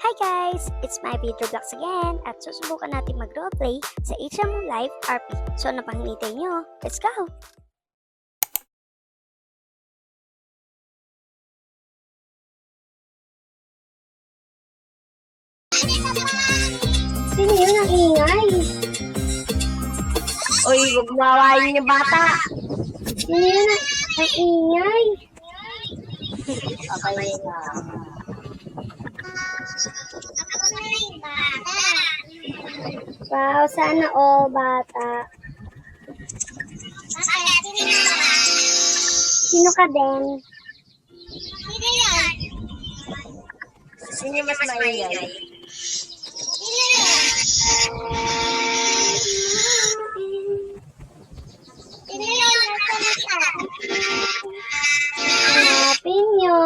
Hi guys! It's my Video Vlogs again at susubukan natin mag-roleplay sa HM Live RP. So ano pang hinihintay nyo? Let's go! Sino yun ang ingay? Uy, huwag mawain yung bata. Sino yun ang ingay? Okay na. Wow, sana all bata. Sino ka din? Sino mas maingay? Hanapin nyo.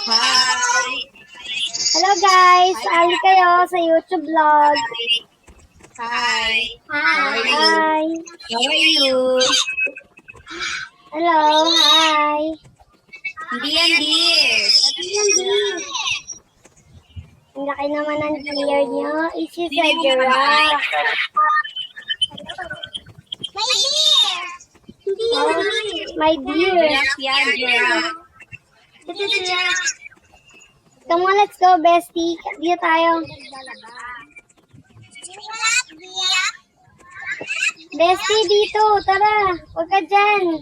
Hi! Hello guys, ali kayo sa YouTube vlog. Hi! Hi. How are you? Hello, hi. Hindi yan, dear. Ang laki naman ng deer nyo. It's just a giraffe. My deer. Giraffe yan, giraffe. Come on, let's go, bestie. Dito tayo. Bestie, dito. Tara. Huwag ka dyan.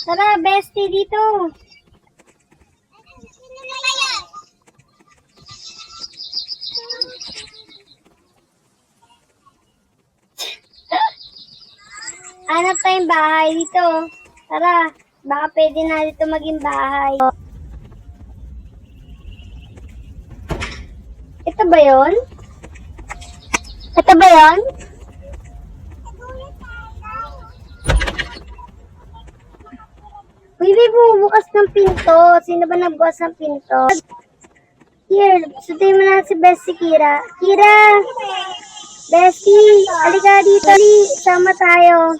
Tara, bestie, dito. Hanap tayong bahay dito. Tara, baka pwede na dito maging bahay. Ito ba yun? Ito ba yun? Uy, may bumubukas ng pinto. Sino ba nagbukas ng pinto? Here, sunduin mo na si Bestie Kira. Kira! Bestie, alika dito. Sama tayo.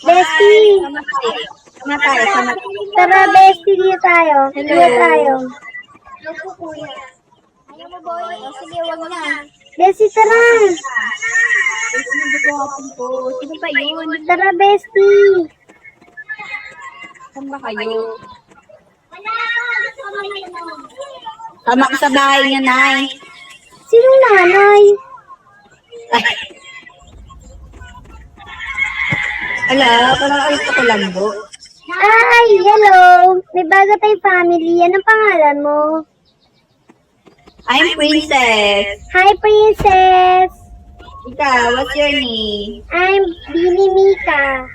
Bestie! Sama tayo. Tara, Bestie, dito tayo. Dito tayo. Ayaw mo boy? O sige, wag na. Bestie, tara! Sino ba yun? Tara, Bestie! Saan ba kayo? Tama ka sa bahay niya, Nay. Sinong nanay? Ala, parang alis ako lambo. Ay, hello! May bago tayong family. Anong pangalan mo? I'm Princess. Hi, Princess! Ikaw, what's your name? I'm Beanie Mika.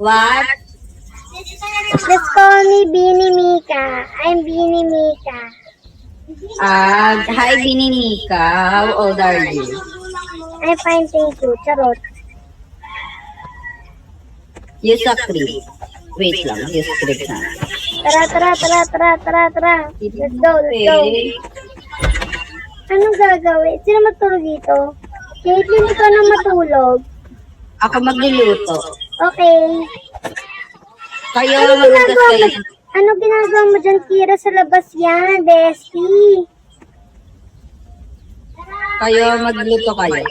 What? Just call me Beanie Mika. I'm Beanie Mika. Hi, Bininika. How old are you? I'm fine, thank you. Charot. Use a script. Wait lang, use script na. Tara. Let's go. Okay. Anong gagawin? Sino matulog dito? Caitlin, ikaw na matulog. Ako magluluto. Okay. Kayo Ano magugas ginagawa kayo. mo? Ano ginagawa mo dyan, Kira? Sa labas yan, bestie. Kayo magluto kayo.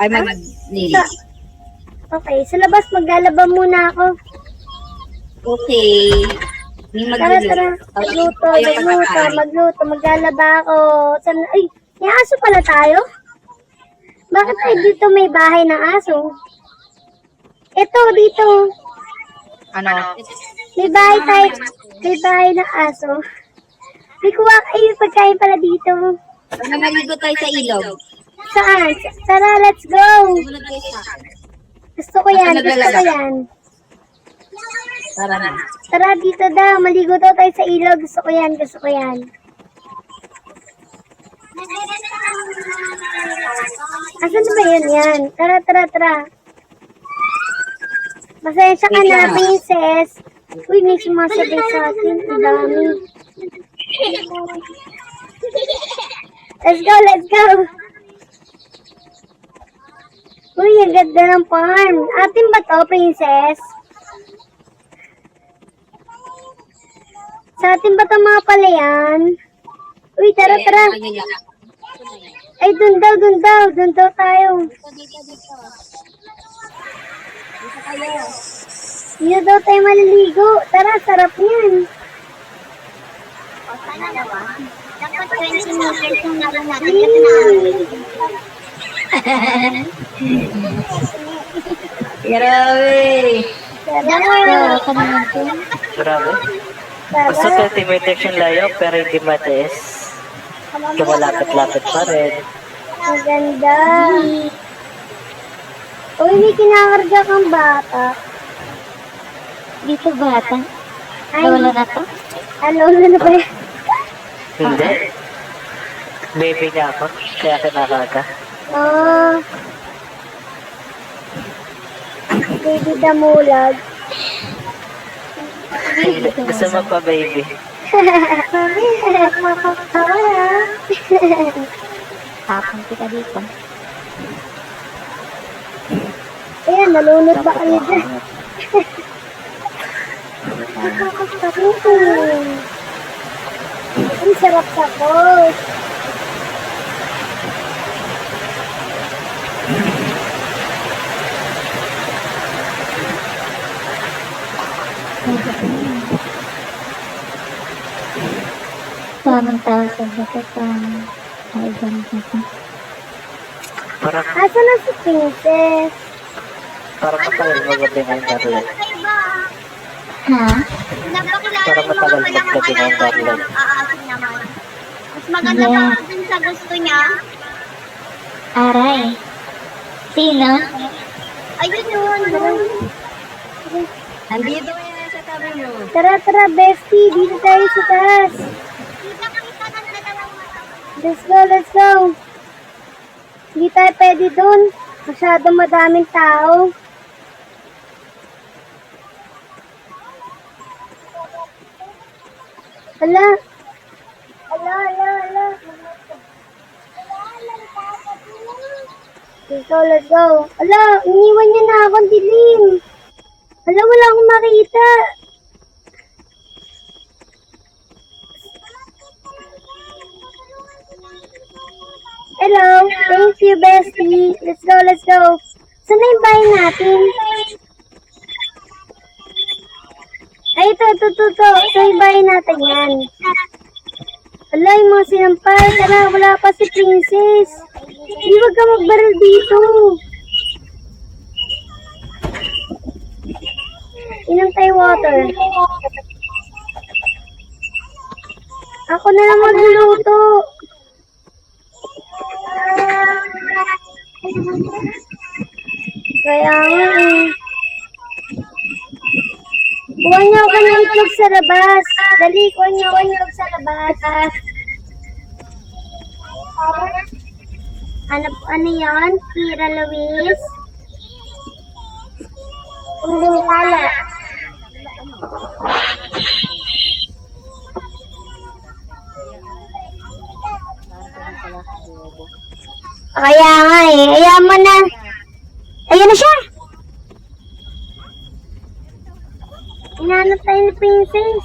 Ay, maglili. Okay, sa labas maglalaba muna ako. Okay. May Tara. magluluto. Magluto. Maglalaba ako. Ay, may aso pala tayo? Bakit tayo dito may bahay ng aso? Ito, dito. Ano? May bahay ng aso. May kuha kayo pagkain pala dito. Ano maligo tayo sa ilog? Saan? Tara, let's go. Sumunod kayo sa akin. Gusto ko yan. Tara na. Tara, dito daw. Maligo daw tayo sa ilog. Gusto ko yan. Asan ba yun yan? Tara. Pasensya ka na, Princess. Uy, may sumasabay sa akin. Ang dami. Let's go. Uy, ang ganda ng farm. Atin ba to, princess? Sa atin ba to mga palayan? Uy, tara, tara. Ay, dun daw tayo. Dito daw tayo maliligo. Tara, sarap yan. Dapat 20 meters yung naroon natin kasi nakakaligo. Grabe. Grabe. Basta Tara. 30 meters yung layo pero hindi matiis. Kumalapit-lapit pa rin. Ang ganda. Uy, may kinakarga kang bata. Dito bata. Ay, Lolo na to. Lolo na ba yan? Hindi. Baby niya ako, kaya kinakaga. Oh. Baby damulag. Hindi, gusto magpa-baby. Tapon kita dito. Ayan, nalunod ba kayo dyan? Ang sarap sa coach. Tamang tao sa bakit ay ganito. Parang, Asa na si Princess? parang matagal magabi ng garlic. Ha? Parang matagal magabi ng garlic. Mas maganda pa nga dun sa gusto niya. Aray. Sino? Ayun yun. Nandito yan sa tabi mo. Tara, tara, bestie. Dito tayo sa taas. Kita-kita ng dalawang mata. Let's go, let's go. Hindi tayo pwede dun. Masyadong madaming tao. Hala. Hala. Let's go, let's go. Hala, iniwan niya na ako, ang dilim. Hala, wala akong makita. Hello, thank you, bestie. Let's go, let's go. Saan na yung bahay natin? Ay, ito. Ito yung bahay natin yan. Hala, yung mga sinampal. Tara, wala pa si Princess. Hindi, wag ka magbaril dito. Inom tayo water. Ako na lang magluluto. Kaya nga eh. Kuha niyo ako ng itlog sa labas. Dali, kuha niyo ako ng itlog sa labas. Ano yan? Kira Luis? Hindi kala. Kaya nga eh. Ayan mo na. Ayan na siya. Hinanap tayo ni Princess.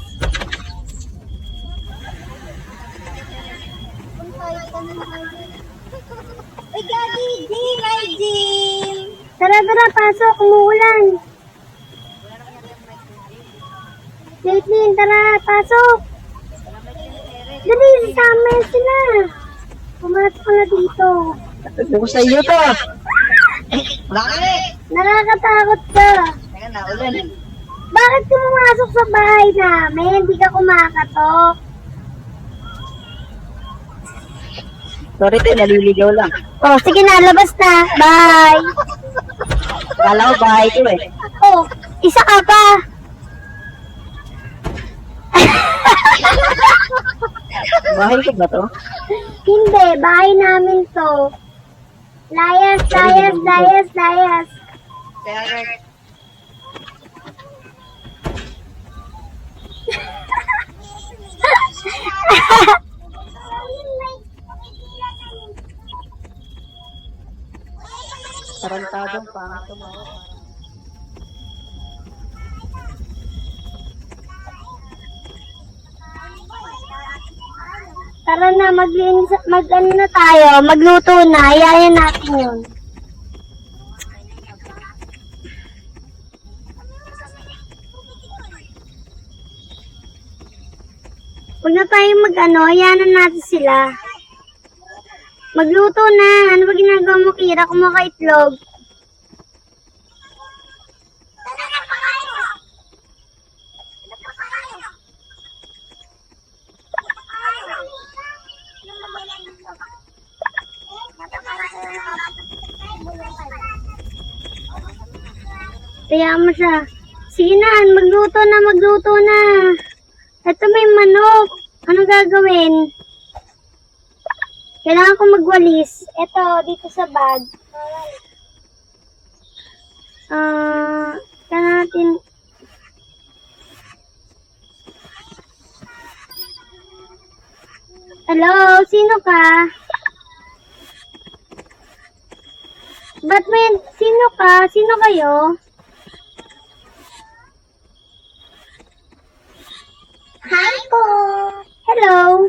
Uy, Gagi, Jim, ay Jim. Tara, pasok. Umuulan. Caitlin, tara, pasok. Dali, sasama sila. Pumasok ka na dito. Ano sa iyo to? Bakit? Nakakatakot ka. Teka na, ulan. Bakit ka pumasok sa bahay namin? Hindi ka kumakatok. Sorry te, naliligaw lang. Oh, sige na, labas na. Bye. Kala ko bahay ko eh. Oh, isa ka pa. Bahay ko ba to? Hindi, bahay namin to. Layas. Tara Tarantadong pangit tumawa. Tara na, ano na tayo, magluto na, ayayan natin yun. Huwag na tayo ayayan natin sila. Magluto na, ano ba ginagawa mo, Kira, kumakaitlog? Kaya mo siya. Sige na, magluto na. Ito may manok. Ano gagawin? Kailangan ko magwalis. Ito, dito sa bag. Natin. Hello, sino ka? Sino ka? Sino kayo? Hi po! Hello.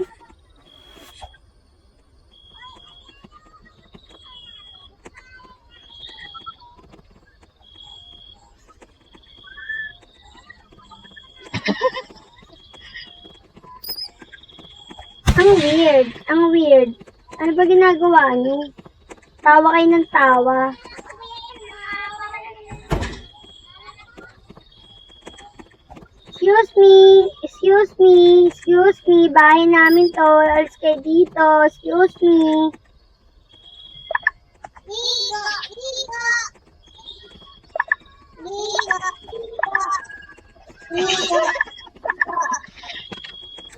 Ang weird. Ano ba ginagawa niyo? Tawa kayo ng tawa. Excuse me, bahay namin to, alis kayo dito, excuse me.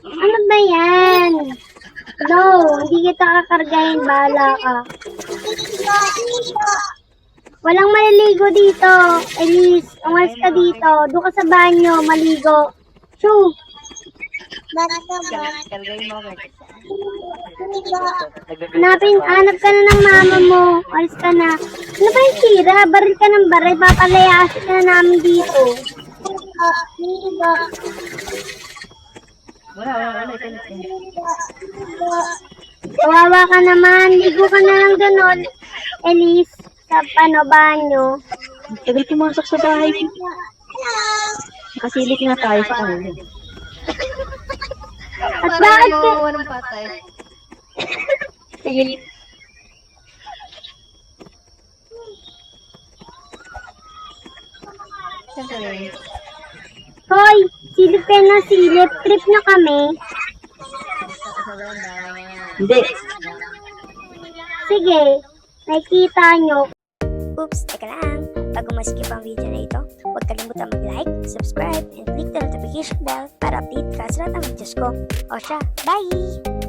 Ano ba yan? No, hindi kita kakargahin, bahala ka. Walang maliligo dito, Elise, umalis ka dito, doon ka sa banyo, maligo. Shoo! Hanap ka na ng mama mo. Alis ka na. Ano ba yung Kira? Baril ka ng baril. Papalayasin ka na namin dito. Kawawa ka naman. Ligo ka na lang doon, Elise. Sa banyo. Tagal pumasok sa bahay. Nakasilip nga tayo sa ano. At bakit ka... Walang patay. Sige. Hoy, silip kayo na silip. Trip nyo kami. Hindi. Sige, nakikita nyo. Oops, teka lang. Bago maskip ang video na ito, huwag kalimutan mag-like, subscribe, and click the notification bell para update ka sa lahat ng videos ko. O siya, bye!